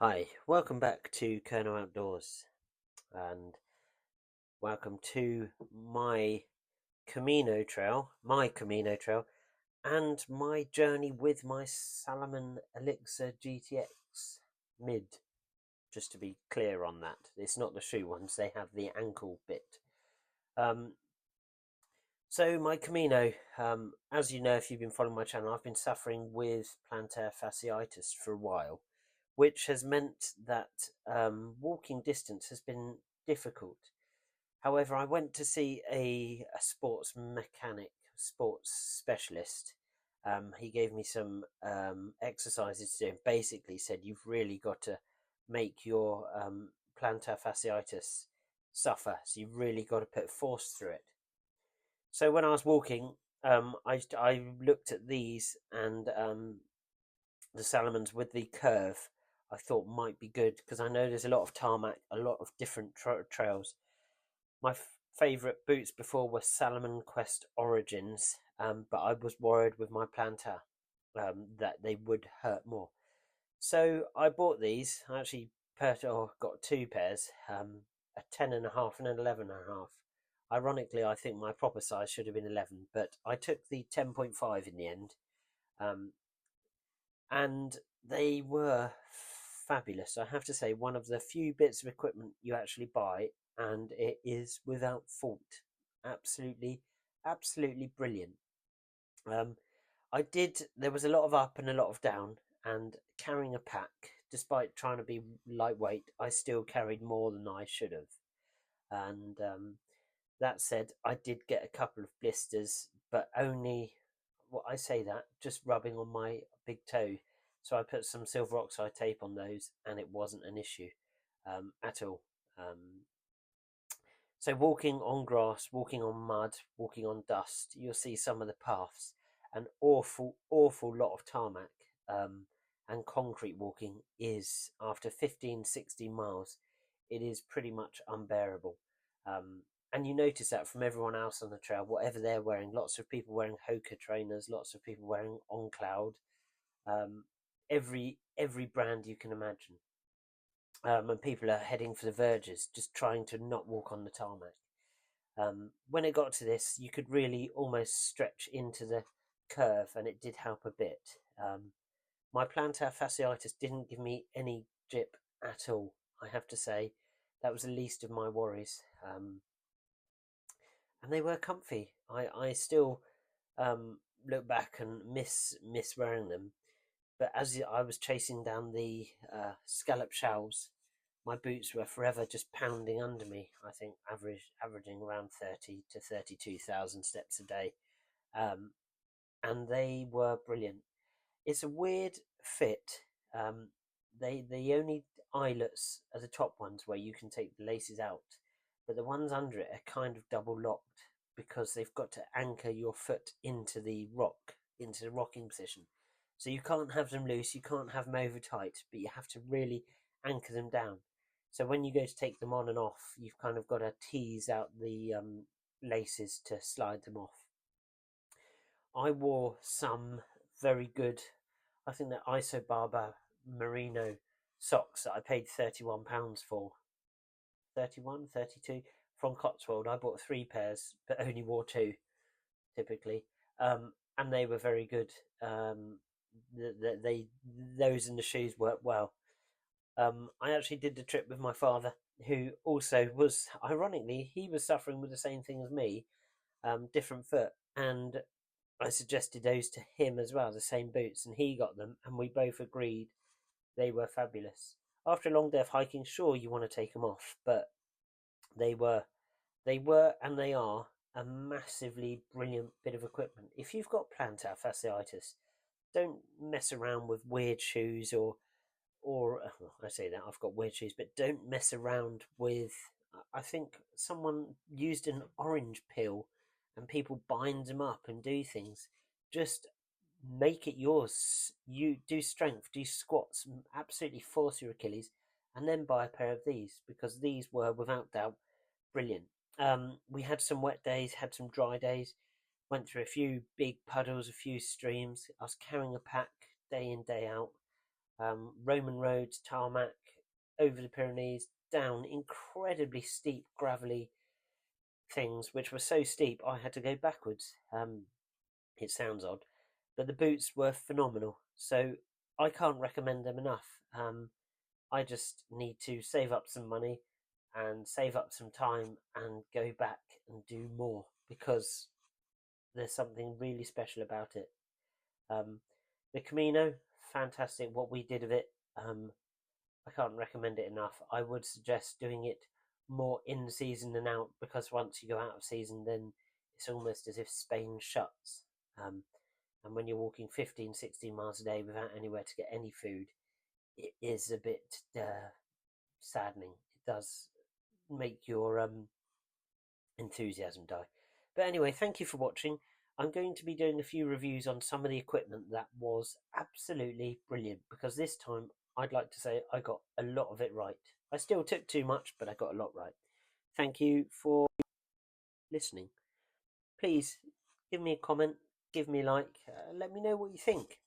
Hi, welcome back to Kerno Outdoors, and welcome to my Camino trail, and my journey with my Salomon Elixir GTX mid. Just to be clear on that, it's not the shoe ones; they have the ankle bit. Um, so my Camino, as you know, if you've been following my channel, I've been suffering with plantar fasciitis for a while, which has meant that walking distance has been difficult. However, I went to see a sports mechanic, sports specialist. He gave me some exercises to do, and basically said you've really got to make your plantar fasciitis suffer. So you've really got to put force through it. So when I was walking, I looked at these and the Salomons with the curve. I thought might be good because I know there's a lot of tarmac, a lot of different trails. My favourite boots before were Salomon Quest Origins, but I was worried with my plantar that they would hurt more. So I bought these. I actually got two pairs, a 10.5 and an 11.5. Ironically, I think my proper size should have been 11, but I took the 10.5 in the end, um, and they were fabulous. I have to say, one of the few bits of equipment you actually buy, and it is without fault. Absolutely, absolutely brilliant. Um, there was a lot of up and a lot of down, and carrying a pack, despite trying to be lightweight, I still carried more than I should have. And that said, I did get a couple of blisters, but only, well, I say that, just rubbing on my big toe. So I put some silver oxide tape on those, and it wasn't an issue at all. So walking on grass, walking on mud, walking on dust, you'll see some of the paths. An awful, awful lot of tarmac and concrete walking is, after 15, 16 miles, it is pretty much unbearable. And you notice that from everyone else on the trail, whatever they're wearing. Lots of people wearing Hoka trainers, lots of people wearing On Cloud, um, every brand you can imagine. And people are heading for the verges, just trying to not walk on the tarmac. When it got to this, you could really almost stretch into the curve, and it did help a bit. My plantar fasciitis didn't give me any jip at all, I have to say. That was the least of my worries. And they were comfy. I still look back and miss wearing them. But as I was chasing down the scallop shells, my boots were forever just pounding under me. I think averaging around 30 to 32,000 steps a day, um, and they were brilliant. It's a weird fit. Um, they the only eyelets are the top ones where you can take the laces out, but the ones under it are kind of double locked because they've got to anchor your foot into the rocking position. So you can't have them loose, you can't have them over tight, but you have to really anchor them down. So when you go to take them on and off, you've kind of got to tease out the laces to slide them off. I wore some very good, I think they're Isobarber merino socks that I paid £31 for. 31, 32 from Cotswold. I bought three pairs, but only wore two typically, and they were very good. Those and the shoes worked well. I actually did the trip with my father, who also was, ironically, he was suffering with the same thing as me, different foot, and I suggested those to him as well, the same boots, and he got them, and we both agreed they were fabulous. After a long day of hiking, sure, you want to take them off, but they were, and they are a massively brilliant bit of equipment. If you've got plantar fasciitis, don't mess around with weird shoes or I say that I've got weird shoes, but don't mess around with. I think someone used an orange peel, and people bind them up and do things. Just make it yours. You do strength, do squats, absolutely force your Achilles, and then buy a pair of these because these were without doubt brilliant. We had some wet days, had some dry days, went through a few big puddles, a few streams. I was carrying a pack day in, day out. Roman roads, tarmac, over the Pyrenees, down incredibly steep, gravelly things, which were so steep I had to go backwards. It sounds odd, but the boots were phenomenal, so I can't recommend them enough. I just need to save up some money and save up some time and go back and do more, because there's something really special about it. The Camino, fantastic. What we did of it, I can't recommend it enough. I would suggest doing it more in season than out, because once you go out of season, then it's almost as if Spain shuts. And when you're walking 15, 16 miles a day without anywhere to get any food, it is a bit saddening. It does make your enthusiasm die. But anyway, thank you for watching. I'm going to be doing a few reviews on some of the equipment that was absolutely brilliant, because this time I'd like to say I got a lot of it right. I still took too much, but I got a lot right. Thank you for listening. Please give me a comment, give me a like, let me know what you think.